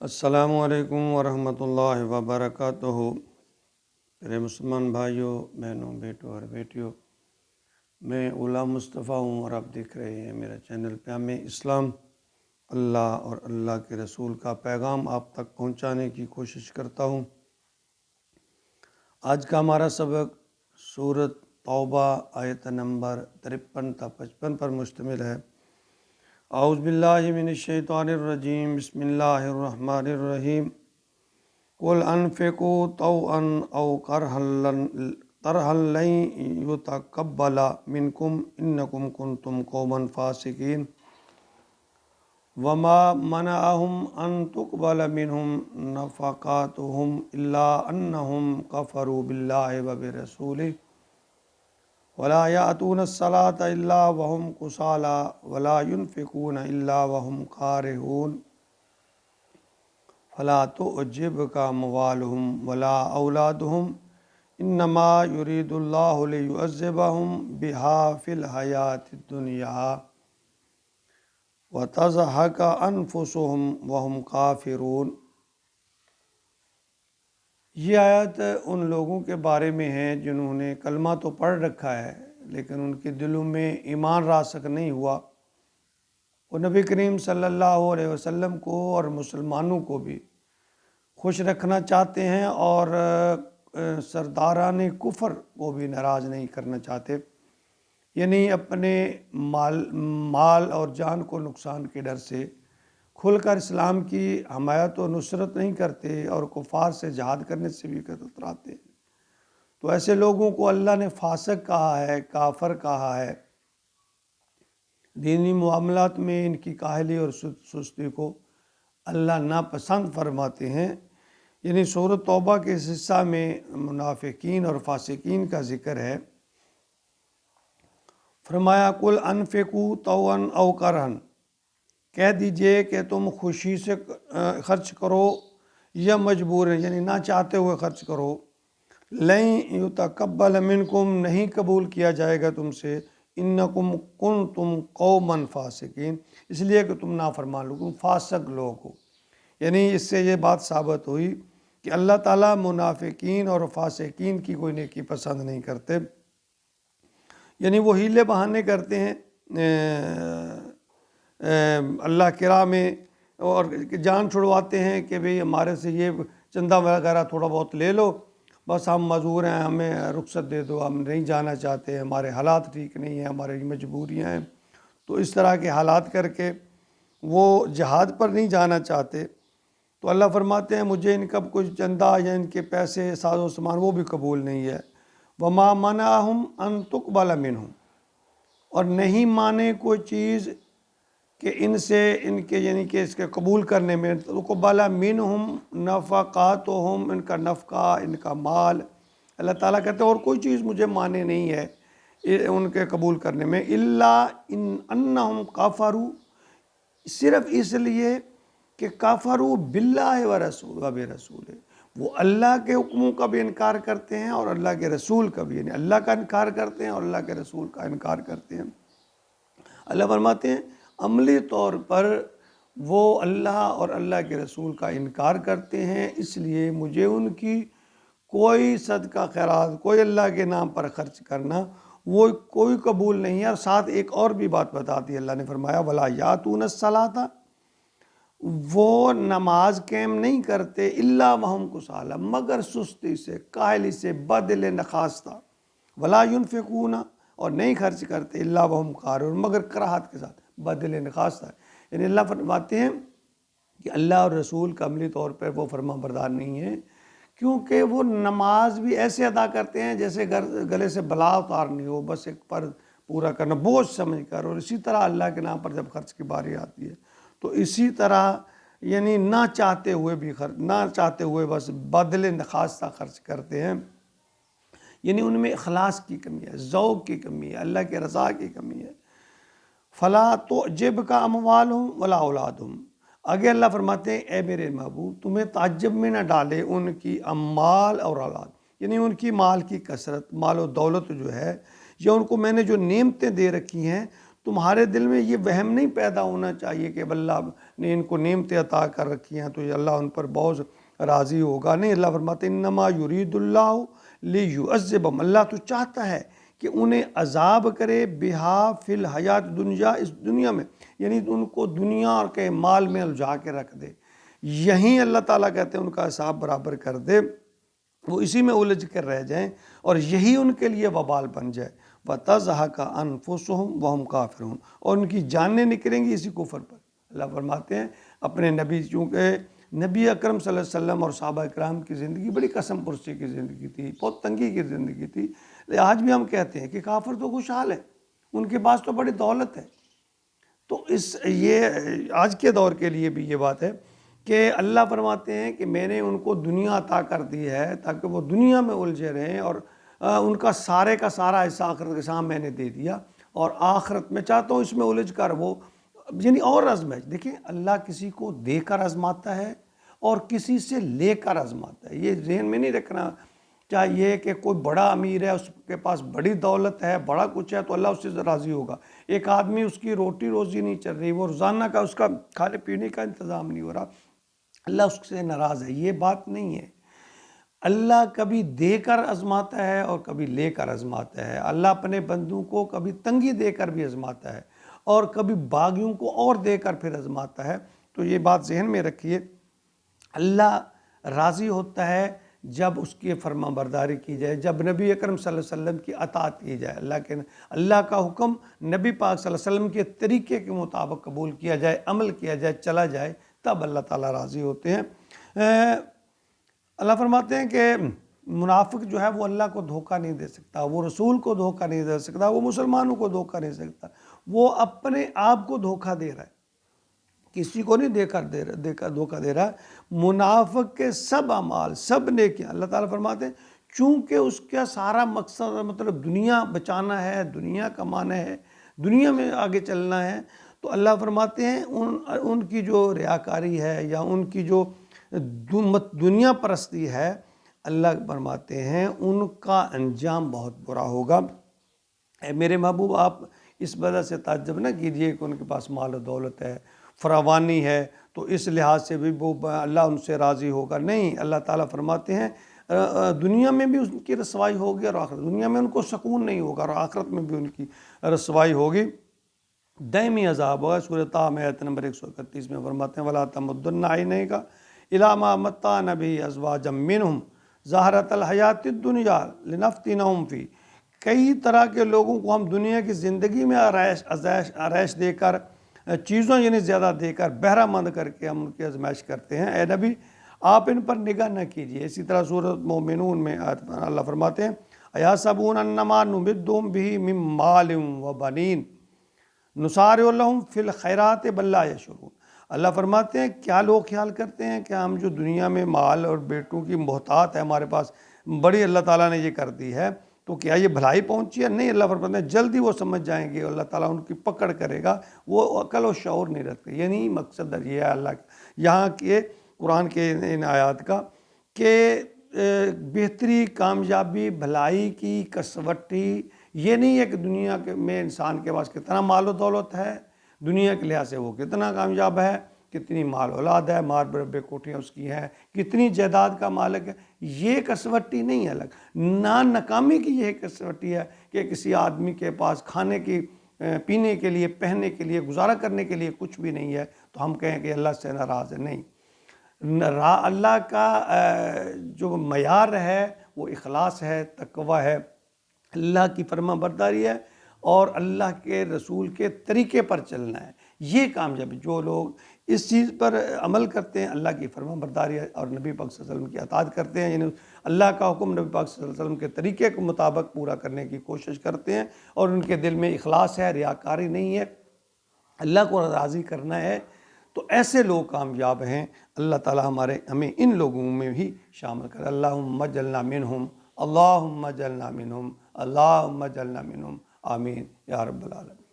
السلام علیکم ورحمۃ اللہ وبرکاتہ۔ میرے مسلمان بھائیوں، بہنوں، بیٹوں اور بیٹیوں، میں اولا مصطفیٰ ہوں اور آپ دیکھ رہے ہیں میرا چینل پیام اسلام۔ اللہ اور اللہ کے رسول کا پیغام آپ تک پہنچانے کی کوشش کرتا ہوں۔ آج کا ہمارا سبق سورۃ توبہ آیت نمبر 53 تا 55 پر مشتمل ہے۔ اعوذ باللہ من الشیطان الرجیم، بسم اللہ الرحمن الرحیم۔ قل انفقوا طوعا او کرہا لن یتقبل منکم انکم کنتم قوما فاسقین۔ وما منعهم ان تقبل منهم نفقاتهم الا انهم کفروا باللہ وبرسولہ ولا یأتون الصلاة الا وهم کسالى ولا ينفقون الا وهم کارہون فلا تعجبک اموالهم ولا اولادهم انما یرید اللہ لیعذبهم بها فی الحیاۃ الدنیا وتزہق انفسهم وهم کافرون۔ یہ آیت ان لوگوں کے بارے میں ہے جنہوں نے کلمہ تو پڑھ رکھا ہے لیکن ان کے دلوں میں ایمان راسخ نہیں ہوا۔ وہ نبی کریم صلی اللہ علیہ وسلم کو اور مسلمانوں کو بھی خوش رکھنا چاہتے ہیں اور سرداران کفر کو بھی ناراض نہیں کرنا چاہتے، یعنی اپنے مال اور جان کو نقصان کے ڈر سے کھل کر اسلام کی حمایت و نصرت نہیں کرتے اور کفار سے جہاد کرنے سے بھی کتراتے ہیں۔ تو ایسے لوگوں کو اللہ نے فاسق کہا ہے، کافر کہا ہے۔ دینی معاملات میں ان کی کاہلی اور سستی کو اللہ ناپسند فرماتے ہیں۔ یعنی سورۃ توبہ کے اس حصہ میں منافقین اور فاسقین کا ذکر ہے۔ فرمایا قل انفقوا طوعا او کرہا، کہہ دیجئے کہ تم خوشی سے خرچ کرو یا مجبور ہیں، یعنی نہ چاہتے ہوئے خرچ کرو۔ لن یتقبل منکم، نہیں قبول کیا جائے گا تم سے، انکم کنتم قوما فاسقین، اس لیے کہ تم نافرمان لوگ، فاسق لوگ ہو۔ یعنی اس سے یہ بات ثابت ہوئی کہ اللہ تعالیٰ منافقین اور فاسقین کی کوئی نیکی پسند نہیں کرتے۔ یعنی وہ ہیلے بہانے کرتے ہیں اللہ کی راہ میں اور جان چھڑواتے ہیں کہ بھئی ہمارے سے یہ چندہ وغیرہ تھوڑا بہت لے لو، بس ہم معذور ہیں، ہمیں رخصت دے دو، ہم نہیں جانا چاہتے، ہمارے حالات ٹھیک نہیں ہیں، ہماری مجبوریاں ہیں۔ تو اس طرح کے حالات کر کے وہ جہاد پر نہیں جانا چاہتے۔ تو اللہ فرماتے ہیں مجھے ان کا کچھ چندہ یا ان کے پیسے ساز و سامان وہ بھی قبول نہیں ہے۔ وما منعهم ان تقبل منهم، اور نہیں مانے کوئی چیز کہ ان سے ان کے یعنی کہ اس کے قبول کرنے میں، تقبل منهم نفقاتهم، ان کا نفقہ، ان کا مال، اللہ تعالیٰ کہتے ہیں اور کوئی چیز مجھے مانے نہیں ہے ان کے قبول کرنے میں، الا انہم کفروا، صرف اس لیے کہ کفروا باللہ وبرسولہ، وہ اللہ کے حکموں کا بھی انکار کرتے ہیں اور اللہ کے رسول کا بھی، یعنی اللہ کا انکار کرتے ہیں اور اللہ کے رسول کا انکار کرتے ہیں۔ اللہ فرماتے ہیں عملی طور پر وہ اللہ اور اللہ کے رسول کا انکار کرتے ہیں، اس لیے مجھے ان کی کوئی صدقہ خیرات، کوئی اللہ کے نام پر خرچ کرنا وہ کوئی قبول نہیں ہے۔ اور ساتھ ایک اور بھی بات بتا دی، اللہ نے فرمایا ولا یاتون الصلاۃ، وہ نماز قائم نہیں کرتے الا وہم کسالى، مگر سستی سے، کاہلی سے، بدل نخواستہ، ولا ينفقون، اور نہیں خرچ کرتے الا وہم کارہون، مگر کراہت کے ساتھ، بدل نخواستہ۔ یعنی اللہ فرماتے ہیں کہ اللہ اور رسول کا عملی طور پر وہ فرما بردار نہیں ہے، کیونکہ وہ نماز بھی ایسے ادا کرتے ہیں جیسے گلے سے بلا اتارنی ہو، بس ایک فرض پورا کرنا بوجھ سمجھ کر، اور اسی طرح اللہ کے نام پر جب خرچ کی باری آتی ہے تو اسی طرح یعنی نہ چاہتے ہوئے بھی نہ چاہتے ہوئے بس بدل نخواستہ خرچ کرتے ہیں۔ یعنی ان میں اخلاص کی کمی ہے، ذوق کی کمی ہے، اللہ کے رضا کی کمی ہے۔ فلا تعجبک اموالہم ولا اولادہم، آگے اللہ فرماتے ہیں اے میرے محبوب تمہیں تعجب میں نہ ڈالے ان کی اموال اور اولاد، یعنی ان کی مال کی کثرت، مال و دولت جو ہے، یا ان کو میں نے جو نعمتیں دے رکھی ہیں تمہارے دل میں یہ وہم نہیں پیدا ہونا چاہیے کہ اب اللہ نے ان کو نعمتیں عطا کر رکھی ہیں تو یہ اللہ ان پر بہت راضی ہوگا. نہیں، اللہ فرماتے ہیں انما یرید اللہ لیعذبہم، اللہ تو چاہتا ہے کہ انہیں عذاب کرے بہا فی الحیات دنیا، اس دنیا میں، یعنی ان کو دنیا کے مال میں الجھا کے رکھ دے. یہیں اللہ تعالیٰ کہتے ہیں ان کا حساب برابر کر دے، وہ اسی میں الجھ کر رہ جائیں اور یہی ان کے لیے وبال بن جائے. وَتَزْهَقَ أَنفُسُهُمْ وَهُمْ کافرون، اور ان کی جانیں نکلیں گی اسی کفر پر. اللہ فرماتے ہیں اپنے نبی، چونکہ نبی اکرم صلی اللہ علیہ وسلم اور صحابہ کرام کی زندگی بڑی قسم پرسی کی زندگی تھی، بہت تنگی کی زندگی تھی. آج بھی ہم کہتے ہیں کہ کافر تو خوشحال ہے، ان کے پاس تو بڑی دولت ہے. تو یہ آج کے دور کے لیے بھی یہ بات ہے کہ اللہ فرماتے ہیں کہ میں نے ان کو دنیا عطا کر دی ہے تاکہ وہ دنیا میں الجھے رہیں، اور ان کا سارے کا سارا حصہ آخرت کے سامنے میں نے دے دیا، اور آخرت میں چاہتا ہوں اس میں الجھ کر وہ یعنی اور آزمائش. دیکھیں اللہ کسی کو دے کر آزماتا ہے اور کسی سے لے کر آزماتا ہے. یہ ذہن میں نہیں رکھنا چاہیے کہ کوئی بڑا امیر ہے، اس کے پاس بڑی دولت ہے، بڑا کچھ ہے تو اللہ اس سے راضی ہوگا. ایک آدمی اس کی روٹی روزی نہیں چل رہی، وہ روزانہ کا اس کا کھانے پینے کا انتظام نہیں ہو رہا، اللہ اس سے ناراض ہے. یہ بات نہیں ہے. اللہ کبھی دے کر آزماتا ہے اور کبھی لے کر آزماتا ہے. اللہ اپنے بندوں کو کبھی تنگی دے کر بھی آزماتا ہے اور کبھی باغیوں کو اور دے کر پھر آزماتا ہے. تو یہ بات ذہن میں رکھیے. اللہ راضی ہوتا ہے جب اس کی فرما برداری کی جائے، جب نبی اکرم صلی اللہ علیہ وسلم کی اطاعت کی جائے، اللہ کا حکم نبی پاک صلی اللہ علیہ وسلم کے طریقے کے مطابق قبول کیا جائے، عمل کیا جائے، چلا جائے، تب اللہ تعالیٰ راضی ہوتے ہیں. اللہ فرماتے ہیں کہ منافق جو ہے وہ اللہ کو دھوکہ نہیں دے سکتا، وہ رسول کو دھوکہ نہیں دے سکتا، وہ مسلمانوں کو دھوکہ نہیں دے سکتا. وہ اپنے آپ کو دھوکہ دے رہا ہے، کسی کو نہیں دھوکہ دے رہا. منافق کے سب اعمال، سب نیکیاں، اللہ تعالیٰ فرماتے ہیں چونکہ اس کا سارا مقصد مطلب دنیا بچانا ہے، دنیا کمانا ہے، دنیا میں آگے چلنا ہے، تو اللہ فرماتے ہیں ان کی جو ریاکاری ہے یا ان کی جو دنیا پرستی ہے، اللہ فرماتے ہیں ان کا انجام بہت برا ہوگا. اے میرے محبوب، آپ اس وجہ سے تعجب نہ کیجئے کہ ان کے پاس مال و دولت ہے، فراوانی ہے، تو اس لحاظ سے بھی وہ اللہ ان سے راضی ہوگا. نہیں، اللہ تعالیٰ فرماتے ہیں دنیا میں بھی ان کی رسوائی ہوگی اور آخرت، دنیا میں ان کو سکون نہیں ہوگا اور آخرت میں بھی ان کی رسوائی ہوگی، دائمی عذاب ہوگا. سورۃ طٰ آیت نمبر 131 میں فرماتے ہیں وَلَا تَمُدَّنَّ عَيْنَيْكَ إِلَىٰ مَا مَتَّعْنَا بِهِ أَزْوَاجًا مِّنْهُمْ زَهْرَةَ الْحَيَاةِ الدُّنْيَا لِنَفْتِنَهُمْ فِيهِ. کئی طرح کے لوگوں کو ہم دنیا کی زندگی میں آرائش دے کر، چیزوں یعنی زیادہ دے کر، بہرہ مند کر کے ہم ان کی آزمائش کرتے ہیں. اے نبی آپ ان پر نگاہ نہ کیجیے. اسی طرح سورۃ مومنون میں اللہ فرماتے ہیں اَيَحْسَبُونَ أَنَّمَا نُمِدُّهُم بِهِ مِن مَّالٍ وَبَنِينَ نُسَارِعُ لَهُمْ فِي الْخَيْرَاتِ بَل لَّا يَشْعُرُونَ. اللہ فرماتے ہیں کیا لوگ خیال کرتے ہیں کہ ہم جو دنیا میں مال اور بیٹوں کی محتاط ہے ہمارے پاس بڑی اللہ تعالیٰ نے یہ کر دی ہے تو کیا یہ بھلائی پہنچی ہے؟ نہیں، اللہ فرماتے ہیں جلدی وہ سمجھ جائیں گے، اللہ تعالیٰ ان کی پکڑ کرے گا. وہ عقل و شعور نہیں رکھتے. یعنی مقصد یہ ہے اللہ یہاں کے قرآن کے ان آیات کا کہ بہتری، کامیابی، بھلائی کی کسوٹی یہ نہیں ہے کہ دنیا میں انسان کے پاس کتنا مال و دولت ہے، دنیا کے لحاظ سے وہ کتنا کامیاب ہے، کتنی مال اولاد ہے، مار بربے کوٹھیاں اس کی ہیں، کتنی جائیداد کا مالک ہے. یہ کسوٹی نہیں ہے الگ. ناکامی کی یہ کسوٹی ہے کہ کسی آدمی کے پاس کھانے کی، پینے کے لیے، پہننے کے لیے، گزارا کرنے کے لیے کچھ بھی نہیں ہے تو ہم کہیں کہ اللہ سے ناراض ہے. نہیں، اللہ کا جو معیار ہے وہ اخلاص ہے، تقوی ہے، اللہ کی فرما برداری ہے اور اللہ کے رسول کے طریقے پر چلنا ہے. یہ کامیابی. جو لوگ اس چیز پر عمل کرتے ہیں، اللہ کی فرما برداری اور نبی پاک صلی اللہ علیہ وسلم کی اطاعت کرتے ہیں، یعنی اللہ کا حکم نبی پاک صلی اللہ علیہ وسلم کے طریقے کے مطابق پورا کرنے کی کوشش کرتے ہیں اور ان کے دل میں اخلاص ہے، ریاکاری نہیں ہے، اللہ کو راضی کرنا ہے، تو ایسے لوگ کامیاب ہیں. اللہ تعالی ہمیں ان لوگوں میں ہی شامل کرے. اللہم اجعلنا منہم، اللہم اجعلنا منہم، اللہم اجعلنا منہم، آمین یا رب العالمین.